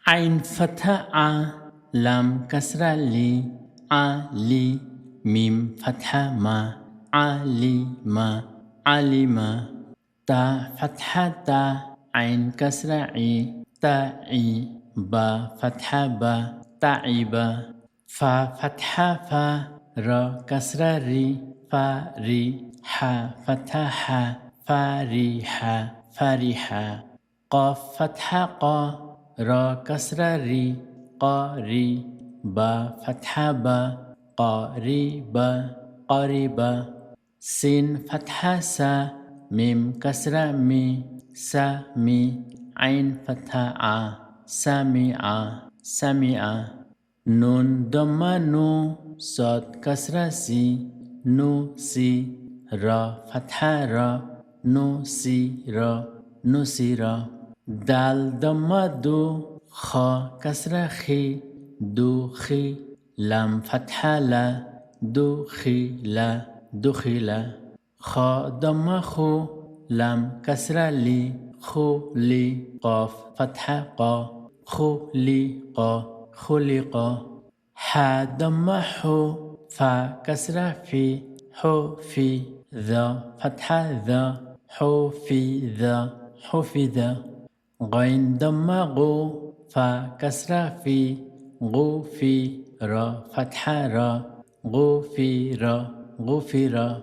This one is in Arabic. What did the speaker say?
عين فتحة ع لام كسرة لي علي ميم فتحة ما علم علم تا فتحة تا عين كسرة عي تعي با فتحة با تعب فا فتحة فا را كسرة ري فري حا فتحة حا فريح فرح قاف فتحة قا را كسرة ري قاري با فتحة با قاربا قاربا سين فتحة سا ميم كسرة مي سامي عين فتحة ع سمع سمع نون ضمة نو صاد كسرة سي نو سي را فتحة را نو سي را نو سي را دال ضمة دو خا كسرة خي دو خي لام فتحة لا دو خي لا دخل خا ضمة خو لام كسرة لي خو لي قاف فتحة قا خلق خلق حا ضمة حو فا كسرة في حو في ذا فتحة ذا حو في ذا حفظ غين ضمة غو فا كسرة في غو في را فتحة را غفر غفر